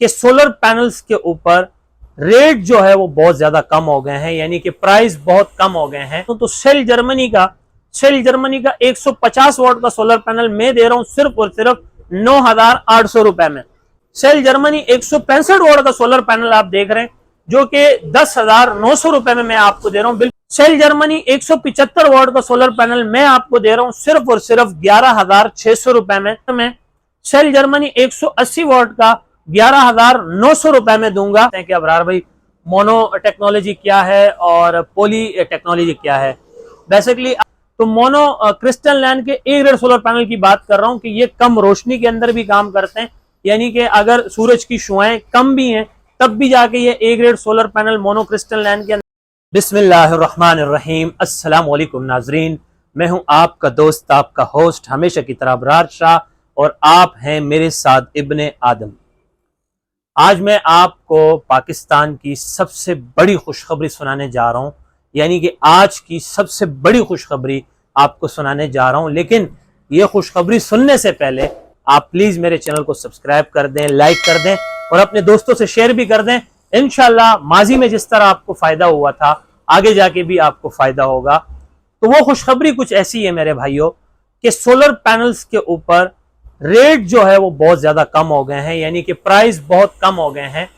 कि solar panels के ऊपर रेट जो है वो बहुत ज्यादा कम हो गए हैं, यानी कि प्राइस बहुत कम हो गए हैं। तो शेल जर्मनी का 150 वॉट का सोलर पैनल मैं दे रहा हूं सिर्फ और सिर्फ 9,800 रुपए में। शेल जर्मनी 165 वॉट का सोलर पैनल आप देख रहे हैं जो कि 10,900 रुपए में मैं आपको दे रहा हूं। शेल जर्मनी 175 वॉट का सोलर पैनल मैं आपको दे रहा हूं सिर्फ और सिर्फ 11,600 रुपए में। शेल जर्मनी 180 वॉट का 11,900 रुपए में दूंगा। कि अबरार भाई मोनो टेक्नोलॉजी क्या है और पॉली टेक्नोलॉजी क्या है। बेसिकली तो मोनो क्रिस्टल लैंड के ए ग्रेड सोलर पैनल की बात कर रहा हूं कि ये कम रोशनी के अंदर भी काम करते हैं, यानी कि अगर सूरज की शुआएं कम भी हैं तब भी जाके ये A grade solar panel mono crystal land के अंदर। बिस्मिल्लाहिर्रहमानिर्रहीम, अस्सलाम वालेकुम नाजरीन, मैं हूं आपका दोस्त, आपका होस्ट हमेशा की तरह अबरार शाह, और आप हैं मेरे साथ इब्ने आदम। आज मैं आपको पाकिस्तान की सबसे बड़ी खुशखबरी सुनाने जा रहा हूं, यानी कि आज की सबसे बड़ी खुशखबरी आपको सुनाने जा रहा हूं। लेकिन यह खुशखबरी सुनने से पहले आप प्लीज मेरे चैनल को सब्सक्राइब कर दें, लाइक कर दें और अपने दोस्तों से शेयर भी कर दें। इंशाल्लाह माजी में जिस तरह आपको फायदा हुआ था आगे जाके भी आपको फायदा होगा। तो वो खुशखबरी कुछ ऐसी है मेरे भाइयों कि सोलर पैनल्स के ऊपर रेट जो है वो बहुत ज्यादा कम हो गए हैं, यानी कि प्राइस बहुत कम हो गए हैं।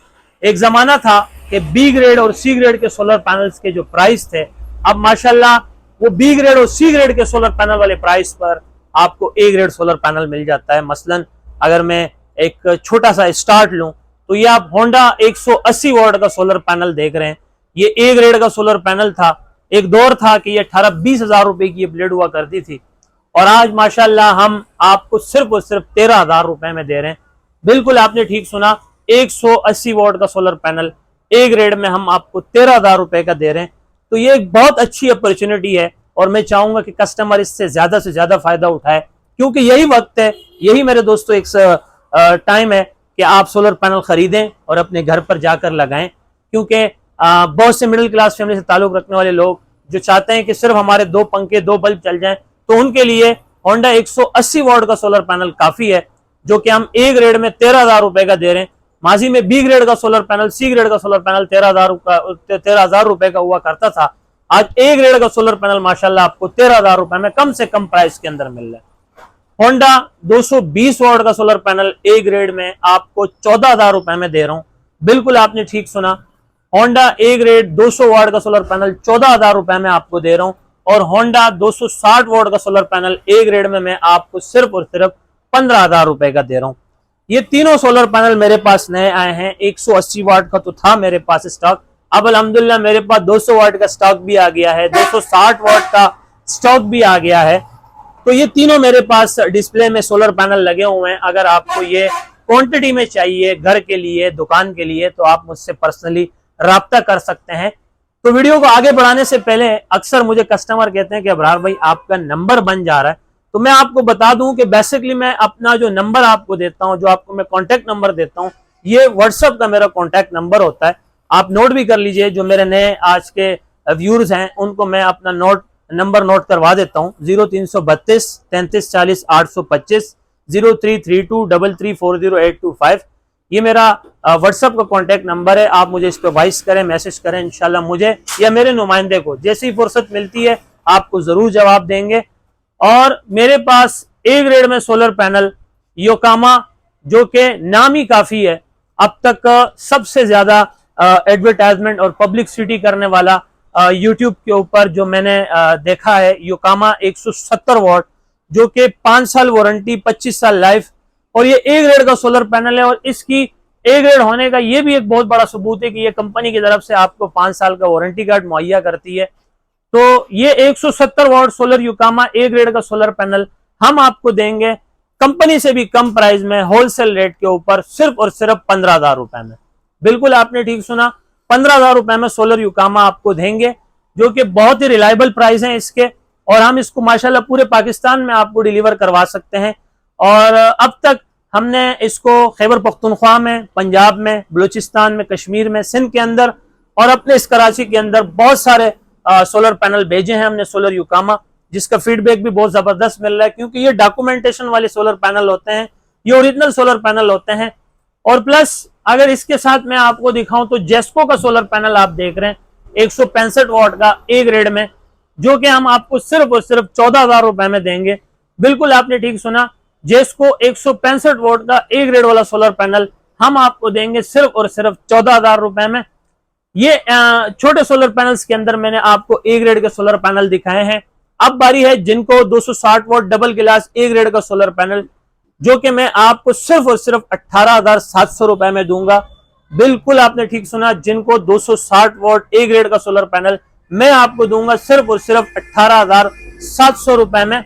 एक जमाना था कि बी ग्रेड और सी ग्रेड के सोलर पैनल्स के जो प्राइस थे, अब माशाल्लाह वो बी ग्रेड और सी ग्रेड के सोलर पैनल वाले प्राइस पर आपको ए ग्रेड सोलर पैनल मिल जाता है। मसलन अगर मैं एक छोटा सा स्टार्ट लूं तो ये आप होंडा 180 वॉट का सोलर पैनल देख रहे हैं। ये ए ग्रेड का सोलर पैनल था। एक दौर था कि ये 18-20 हजार रुपए की ब्लेड हुआ करती थी, और आज माशाल्लाह हम आपको सिर्फ और सिर्फ 13,000 रुपए में दे रहे हैं। बिल्कुल आपने ठीक सुना, 180 वॉट का सोलर पैनल ए ग्रेड में हम आपको 13,000 रुपए का दे रहे हैं। तो ये एक बहुत अच्छी अपॉर्चुनिटी है और मैं चाहूंगा कि कस्टमर इससे ज्यादा से ज्यादा फायदा उठाए, क्योंकि यही वक्त है, यही मेरे दोस्तों एक टाइम है कि आप सोलर पैनल खरीदें और अपने घर पर जाकर लगाएं। क्योंकि बहुत से मिडिल क्लास फैमिली से ताल्लुक रखने वाले लोग जो चाहते हैं कि सिर्फ हमारे 2 पंखे 2 बल्ब चल जाएं, तो उनके लिए होंडा 180 वॉट का सोलर पैनल काफी है, जो कि हम ए ग्रेड में 13,000 रुपए का दे रहे हैं। माजी में बी ग्रेड का सोलर पैनल, सी ग्रेड का सोलर पैनल 13,000 रुपए का हुआ करता था। आज ए ग्रेड का सोलर पैनल माशाल्लाह आपको 13,000 रुपए में कम से कम प्राइस के अंदर मिल रहा है। होंडा 220 वॉट का सोलर पैनल ए ग्रेड में आपको 14,000 रुपए में दे रहा हूं। बिल्कुल आपने ठीक सुना, होंडा ए ग्रेड 200 वॉट का सोलर पैनल 14,000 रुपए में आपको दे रहा हूं, और होंडा 260 वॉट का सोलर पैनल ए ग्रेड में मैं आपको सिर्फ और सिर्फ 15,000 रुपए का दे रहा हूं। ये तीनों सोलर पैनल मेरे पास नए आए हैं। 180 वाट का तो था मेरे पास स्टॉक, अब अल्हम्दुलिल्लाह मेरे पास 200 वाट का स्टॉक भी आ गया है, 260 वाट का स्टॉक भी आ गया है। तो ये तीनों मेरे पास डिस्प्ले में सोलर पैनल लगे हुए हैं। अगर आपको ये क्वांटिटी में चाहिए घर के लिए, दुकान के लिए, तो आप मुझसे पर्सनली राब्ता कर सकते हैं। तो वीडियो को आगे बढ़ाने से पहले अक्सर मुझे कस्टमर कहते हैं कि अबरार भाई आपका नंबर बन जा रहा है, तो मैं आपको बता दूं कि बेसिकली मैं अपना जो नंबर आपको देता हूं, जो आपको मैं कॉन्टैक्ट नंबर देता हूं, ये व्हाट्सएप का मेरा कॉन्टैक्ट नंबर होता है। आप नोट भी कर लीजिए, जो मेरे नए आज के व्यूअर्स हैं उनको मैं अपना नंबर नोट करवा देता हूं। 0332 33 40 825, 0332334085, ये मेरा व्हाट्सएप का कॉन्टैक्ट नंबर है। आप मुझे इस पर वॉइस करें, मैसेज करें, इंशाल्लाह मुझे या मेरे नुमाइंदे को जैसी फुर्सत मिलती है आपको जरूर जवाब देंगे। और मेरे पास ए ग्रेड में सोलर पैनल योकामा, जो कि नाम ही काफी है, अब तक सबसे ज्यादा एडवर्टाइजमेंट और पब्लिसिटी करने वाला यूट्यूब के ऊपर जो मैंने देखा है, योकामा 170 वॉट, जो कि 5 साल वारंटी, 25 साल लाइफ, और ये ए ग्रेड का सोलर पैनल है। और इसकी ए ग्रेड होने का ये भी एक बहुत बड़ा सबूत है कि ये कंपनी की तरफ से आपको 5 साल का वारंटी कार्ड मुहैया करती है। तो ये 170 वॉट सोलर योकामा ए ग्रेड का सोलर पैनल हम आपको देंगे कंपनी से भी कम प्राइस में, होलसेल रेट के ऊपर, सिर्फ और सिर्फ 15,000 रुपए में। बिल्कुल आपने ठीक सुना, 15,000 रुपए में सोलर योकामा आपको देंगे, जो कि बहुत ही रिलायबल प्राइस है इसके, और हम इसको माशाल्लाह पूरे पाकिस्तान में आपको डिलीवर करवा सकते हैं। और अब तक हमने इसको खैबर पख्तूनख्वा में, पंजाब में, बलूचिस्तान में, कश्मीर में, सिंध के अंदर और अपने इस कराची के अंदर बहुत सारे सोलर पैनल भेजे हैं हमने सोलर योकामा, जिसका फीडबैक भी बहुत जबरदस्त मिल रहा है, क्योंकि ये डॉक्यूमेंटेशन वाले सोलर पैनल होते हैं, ये ओरिजिनल सोलर पैनल होते हैं। और प्लस अगर इसके साथ मैं आपको दिखाऊं तो जेस्को का सोलर पैनल आप देख रहे हैं 165 वाट का ए ग्रेड में, जो कि हम आपको सिर्फ और सिर्फ 14,000 रुपए में देंगे। बिल्कुल आपने ठीक सुना, जेस्को 165 वाट का ए ग्रेड वाला सोलर पैनल हम आपको देंगे सिर्फ और सिर्फ 14,000 रुपए में। ये छोटे सोलर पैनल्स के अंदर मैंने आपको ए ग्रेड के सोलर पैनल दिखाए हैं। अब बारी है जिनको 260 वाट डबल गिलास ए ग्रेड का सोलर पैनल, जो कि मैं आपको सिर्फ और सिर्फ 18,700 रुपए में दूंगा। बिल्कुल आपने ठीक सुना, जिनको 260 वाट ए ग्रेड का सोलर पैनल मैं आपको दूंगा सिर्फ और सिर्फ 18,700 रुपए में।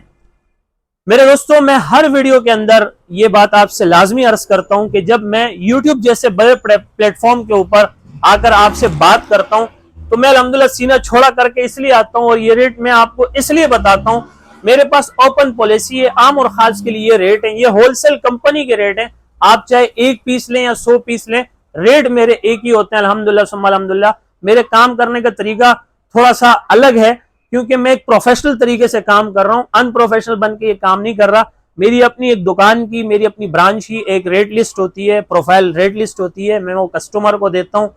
मेरे दोस्तों, मैं हर वीडियो के अंदर ये बात आपसे लाजमी अर्ज करता हूं कि जब मैं YouTube जैसे बड़े प्लेटफॉर्म के ऊपर आकर आपसे बात करता हूं तो मैं अल्हम्दुलिल्लाह सीना छोड़ा करके इसलिए आता हूं और ये रेट मैं आपको इसलिए बताता हूं। मेरे पास ओपन पॉलिसी है, आम और खास के लिए ये रेट है, ये होलसेल कंपनी के रेट हैं। आप चाहे 1 पीस लें या 100 पीस लें, रेट मेरे एक ही होते हैं अल्हम्दुलिल्लाह सुम्मा अल्हम्दुलिल्लाह। मेरे काम करने का तरीका थोड़ा सा अलग है क्योंकि मैं एक प्रोफेशनल तरीके से काम कर रहा हूं, अनप्रोफेशनल बन के ये काम नहीं कर रहा। मेरी अपनी एक दुकान की, मेरी अपनी ब्रांच की एक रेट लिस्ट होती है, प्रोफाइल रेट लिस्ट होती है, मैं वो कस्टमर को देता हूं।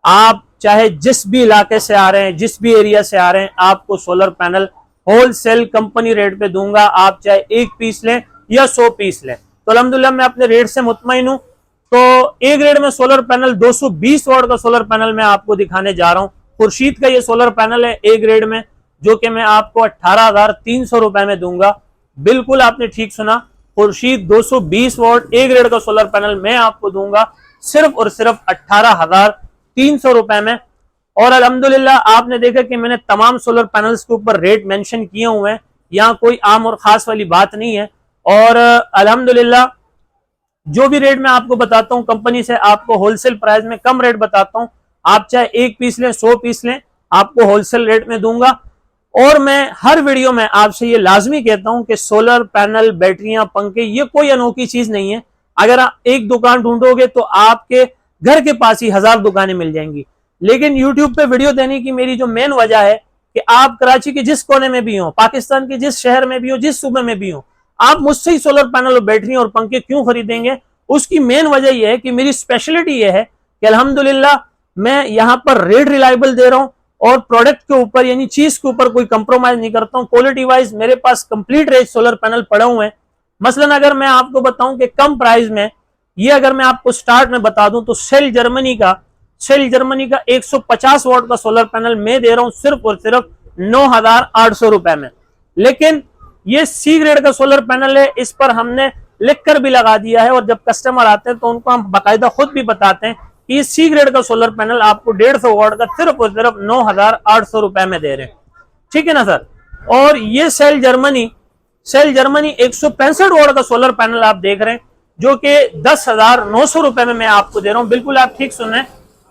आप चाहे जिस भी इलाके से आ रहे हैं, जिस भी एरिया से आ रहे हैं, आपको solar panel wholesale company rate पे दूंगा। आप चाहे 1 पीस लें या 100 पीस लें, तो अल्हम्दुलिल्लाह मैं अपने रेट से मुतमईन हूं। तो ए ग्रेड में सोलर पैनल 220 वाट का सोलर पैनल मैं आपको दिखाने जा रहा हूं। खुर्शीद का ये सोलर पैनल है ए ग्रेड में, जो कि मैं आपको 18,300 रुपए में दूंगा। बिल्कुल आपने ठीक सुना, खुर्शीद 220 वाट ए ग्रेड का सोलर पैनल मैं आपको दूंगा सिर्फ और सिर्फ 18,300 रुपए में। और अल्हम्दुलिल्लाह आपने देखा कि मैंने तमाम सोलर पैनल्स के ऊपर रेट मेंशन किए हुए हैं, यहाँ कोई आम और खास वाली बात नहीं है। और अल्हम्दुलिल्लाह जो भी रेट मैं आपको बताता हूं कंपनी से, आपको होलसेल प्राइस में कम रेट बताता हूं। आप चाहे 1 पीस लें 100 पीस लें, आपको होलसेल रेट में दूंगा। और मैं हर वीडियो में आपसे ये लाजमी कहता हूं कि सोलर पैनल, बैटरियां, पंखे ये कोई अनोखी चीज नहीं है। अगर आप एक दुकान ढूंढोगे तो आपके घर के पास ही 1000 दुकानें मिल जाएंगी। लेकिन YouTube पे वीडियो देने की मेरी जो मेन वजह है कि आप कराची के जिस कोने में भी हो, पाकिस्तान के जिस शहर में भी हो, जिस सूबे में भी हो, आप मुझसे ही सोलर पैनल और बैटरी और पंखे क्यों खरीदेंगे। उसकी मेन वजह यह है कि मेरी स्पेशलिटी यह है कि अल्हम्दुलिल्लाह मैं यहाँ पर रेट रिलायबल दे रहा हूँ और प्रोडक्ट के ऊपर यानी चीज के ऊपर कोई कंप्रोमाइज नहीं करता हूँ। क्वालिटी वाइज मेरे पास कंप्लीट रेंज सोलर पैनल पड़े हुए हैं। मसलन अगर मैं आपको बताऊं कि कम प्राइस में ये अगर मैं आपको स्टार्ट में बता दूं तो सेल जर्मनी का 150 वाट का सोलर पैनल मैं दे रहा हूं सिर्फ और सिर्फ 9,800 रुपए में। लेकिन ये सी ग्रेड का सोलर पैनल है, इस पर हमने लिखकर भी लगा दिया है और जब कस्टमर आते हैं तो उनको हम बाकायदा खुद भी बताते हैं कि सी ग्रेड का सोलर पैनल आपको 150 वाट का सिर्फ और सिर्फ 9,800 रुपए में दे रहे हैं। ठीक है ना सर। और ये सेल जर्मनी 165 वाट का सोलर पैनल आप देख रहे हैं, जो कि 10,900 रुपए में मैं आपको दे रहा हूं। बिल्कुल आप ठीक सुन रहे हैं,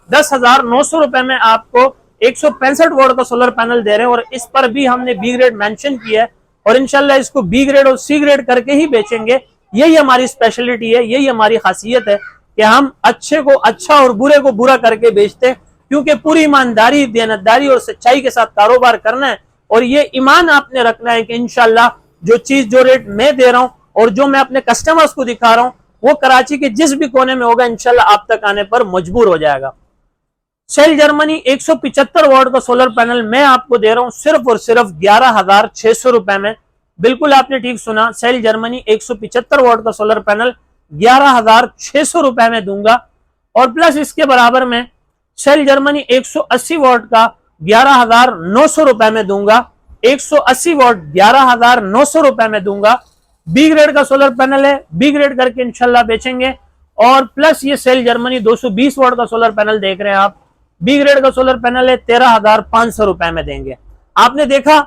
10,900 रुपए में आपको 165 वाट का सोलर पैनल दे रहे हैं। और इस पर भी हमने बी ग्रेड मेंशन किया है और इंशाल्लाह इसको बी ग्रेड और सी ग्रेड करके ही बेचेंगे। यही हमारी स्पेशलिटी है, यही हमारी खासियत है कि हम अच्छे को अच्छा और बुरे को बुरा करके बेचते हैं, क्योंकि पूरी ईमानदारी, देनतदारी और सच्चाई के साथ कारोबार करना है। और ये ईमान आपने रखना है कि इंशाल्लाह जो चीज, जो रेट मैं दे रहा हूं और जो मैं अपने कस्टमर्स को दिखा रहा हूं, वो कराची के जिस भी कोने में होगा इंशाल्लाह आप तक आने पर मजबूर हो जाएगा। सेल जर्मनी 175 वाट का सोलर पैनल मैं आपको दे रहा हूं सिर्फ और सिर्फ 11,600 रुपए में। बिल्कुल आपने ठीक सुना, सेल जर्मनी 175 वाट का सोलर पैनल 11,600 रुपए में दूंगा। और प्लस इसके बराबर में सेल जर्मनी 180 वाट का 11,900 रुपए में दूंगा। 180 वाट 11,900 रुपए में दूंगा। बी ग्रेड का सोलर पैनल है, बी ग्रेड करके इंशाल्लाह बेचेंगे। और प्लस ये सेल जर्मनी 220 वाट का सोलर पैनल देख रहे हैं आप, बी ग्रेड का सोलर पैनल है, 13,500 रुपए में देंगे। आपने देखा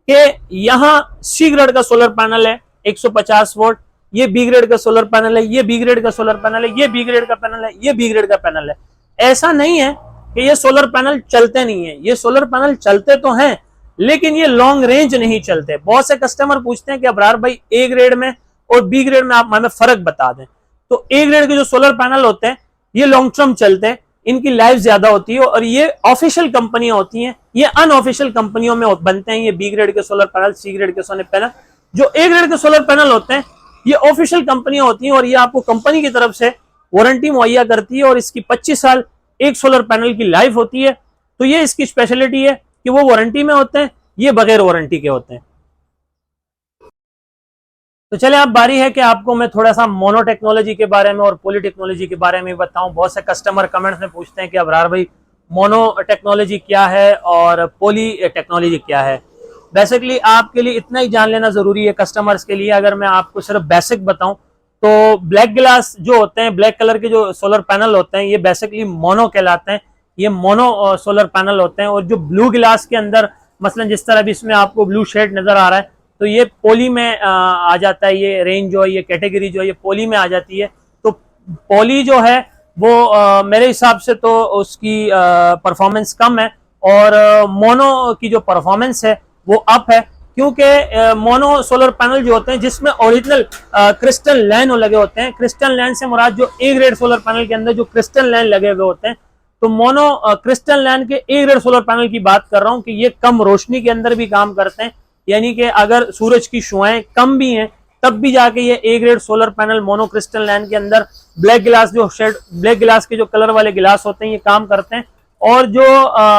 कि यहां सी ग्रेड का सोलर पैनल है 150 वाट, ये बी ग्रेड का सोलर पैनल है, ये बी ग्रेड का सोलर पैनल है, ये बी ग्रेड का पैनल है, ये बी ग्रेड का पैनल है। ऐसा नहीं है कि ये सोलर पैनल चलते नहीं है, ये सोलर पैनल चलते तो हैं लेकिन ये लॉन्ग रेंज नहीं चलते। बहुत से कस्टमर पूछते हैं कि अबरार भाई ए ग्रेड में और बी ग्रेड में आप हमें फर्क बता दें। तो ए ग्रेड के जो सोलर पैनल होते हैं ये लॉन्ग टर्म चलते हैं, इनकी लाइफ ज्यादा होती है और ये ऑफिशियल कंपनियां होती हैं, ये अनऑफिशियल कंपनियों में बनते हैं। ये बी ग्रेड के सोलर पैनल, सी ग्रेड के सोलर पैनल, जो ए ग्रेड के सोलर पैनल होते हैं ये ऑफिशियल कंपनियां होती हैं और ये आपको कंपनी की तरफ से वारंटी मुहैया करती है और इसकी 25 साल एक सोलर पैनल की लाइफ होती है। तो ये इसकी स्पेशलिटी है कि वो वारंटी में होते हैं, ये बगैर वारंटी के होते हैं। तो चले अब बारी है कि आपको मैं थोड़ा सा मोनो टेक्नोलॉजी के बारे में और पॉली टेक्नोलॉजी के बारे में बताऊं। बहुत से कस्टमर कमेंट्स में पूछते हैं कि अबरार भाई मोनो टेक्नोलॉजी क्या है और पॉली टेक्नोलॉजी क्या है। बेसिकली आपके लिए इतना ही जान लेना जरूरी है कस्टमर्स के लिए। अगर मैं आपको सिर्फ बेसिक बताऊं तो ब्लैक ग्लास जो होते हैं, ब्लैक कलर के जो सोलर पैनल होते हैं, ये बेसिकली मोनो कहलाते हैं। ये मोनो सोलर पैनल होते हैं। और जो ब्लू ग्लास के अंदर मसलन जिस तरह भी इसमें आपको ब्लू शेड नजर आ रहा है, तो ये पोली में आ जाता है। ये रेंज जो है, ये कैटेगरी जो है, ये पोली में आ जाती है। तो पोली जो है वो मेरे हिसाब से तो उसकी परफॉर्मेंस कम है और मोनो की जो परफॉर्मेंस है वो अप है। क्योंकि मोनो सोलर पैनल जो होते हैं जिसमें ओरिजिनल क्रिस्टल लाइन लगे होते हैं, क्रिस्टल लाइन से मुराद जो ए ग्रेड सोलर पैनल के अंदर जो क्रिस्टल लाइन लगे हुए होते हैं, तो मोनो क्रिस्टल लाइन के ए ग्रेड सोलर पैनल की बात कर रहा हूं कि ये कम रोशनी के अंदर भी काम करते हैं। यानी कि अगर सूरज की शुआएं कम भी हैं तब भी जाके ये A grade solar panel mono crystal line के अंदर ब्लैक गिलास जो शेड, ब्लैक गिलास के जो कलर वाले गिलास होते हैं, ये काम करते हैं। और जो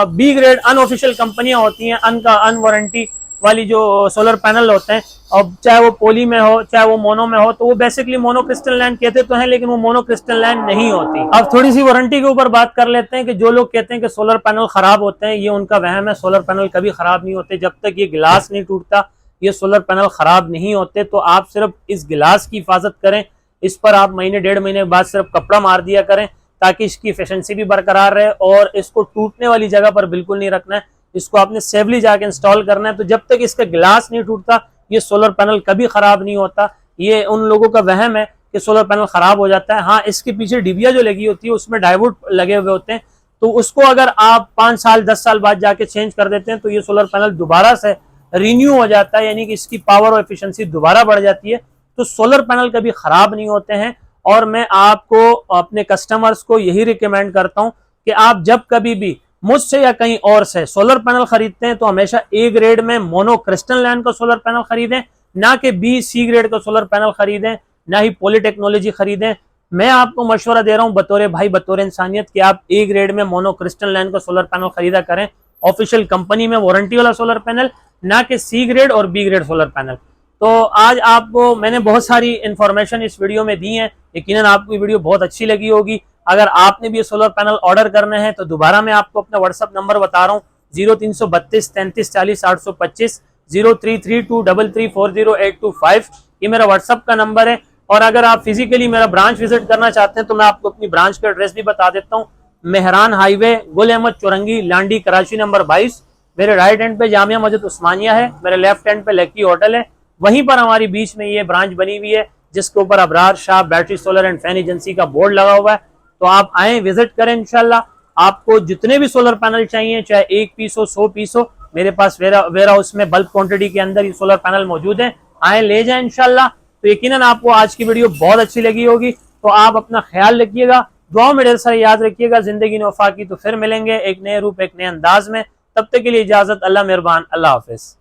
बी ग्रेड अनऑफिशियल कंपनियां होती हैं, अन वारंटी वाली जो सोलर पैनल होते हैं, और चाहे वो पोली में हो चाहे वो मोनो में हो, तो वो बेसिकली मोनो क्रिस्टल लाइन कहते तो हैं लेकिन वो मोनो क्रिस्टल लाइन नहीं होती। अब थोड़ी सी वारंटी के ऊपर बात कर लेते हैं कि जो लोग कहते हैं कि सोलर पैनल खराब होते हैं, ये उनका वहम है। सोलर पैनल कभी खराब नहीं होते। जब तक ये गिलास नहीं टूटता ये सोलर पैनल खराब नहीं होते। तो आप सिर्फ इस गिलास की हिफाजत करें, इस पर आप महीने डेढ़ महीने बाद सिर्फ कपड़ा मार दिया करें ताकि इसकी एफिशिएंसी भी बरकरार रहे। और इसको टूटने वाली जगह पर बिल्कुल नहीं रखना है, इसको आपने सेफली जाके इंस्टॉल करना है। तो जब तक इसका गिलास नहीं टूटता ये सोलर पैनल कभी खराब नहीं होता। ये उन लोगों का वहम है कि सोलर पैनल खराब हो जाता है। हाँ, इसके पीछे डिबिया जो लगी होती है उसमें डायोड लगे हुए होते हैं, तो उसको अगर आप 5 साल 10 साल बाद जाके चेंज कर देते हैं तो ये सोलर पैनल दोबारा से रिन्यू हो जाता है, यानी कि इसकी पावर और एफिशिएंसी दोबारा बढ़ जाती है। तो सोलर पैनल कभी खराब नहीं होते हैं। और मैं आपको, अपने कस्टमर्स को यही रिकमेंड करता हूं कि आप जब कभी भी मुझसे या कहीं और से सोलर पैनल खरीदते हैं तो हमेशा ए ग्रेड में मोनो क्रिस्टल लाइन का सोलर पैनल खरीदें, ना कि बी सी ग्रेड का सोलर पैनल खरीदें, ना ही पॉली टेक्नोलॉजी खरीदें। मैं आपको मशवरा दे रहा हूं बतौर भाई, बतौर इंसानियत, कि आप ए ग्रेड में मोनो क्रिस्टल लाइन का सोलर पैनल खरीदा करें, ऑफिशियल कंपनी में वारंटी वाला सोलर पैनल, ना कि सी ग्रेड और बी ग्रेड सोलर पैनल। तो आज आपको मैंने बहुत सारी इंफॉर्मेशन इस वीडियो में दी है। यकीनन आपको ये वीडियो बहुत अच्छी लगी होगी। अगर आपने भी ये सोलर पैनल ऑर्डर करने हैं तो दोबारा मैं आपको अपना व्हाट्सअप नंबर बता रहा हूँ, 0332 33 40 825, 0332334085। ये मेरा व्हाट्सअप का नंबर है। और अगर आप फिजिकली मेरा ब्रांच विजिट करना चाहते हैं तो मैं आपको अपनी ब्रांच का एड्रेस भी बता देता हूँ। मेहरान हाईवे, गुल अहमद चौरंगी, लांडी, कराची नंबर 22। मेरे राइट हैंड पे जामिया मस्जिद उस्मानिया है, मेरे लेफ्ट हैंड पे लकी होटल है। वहीं पर हमारी बीच में ये ब्रांच बनी हुई है जिसके ऊपर Abrar Shah battery solar and fan agency का बोर्ड लगा हुआ है। तो आप आए, विजिट करें। इंशाल्लाह आपको जितने भी सोलर पैनल चाहिए, चाहे 1 पीस हो 100 पीस हो, मेरे पास वेयर हाउस में बल्क क्वांटिटी के अंदर ये सोलर पैनल मौजूद है। आए, ले जाए इंशाल्लाह। तो यकीनन आपको आज की वीडियो बहुत अच्छी लगी होगी। तो आप अपना ख्याल रखिएगा, दुआओं में ढेर सारे याद रखिएगा। जिंदगी ने वफा की। तो फिर मिलेंगे एक नए रूप, एक नए अंदाज में। तब तक के लिए इजाजत। अल्लाह मेहरबान। अल्लाह हाफिज।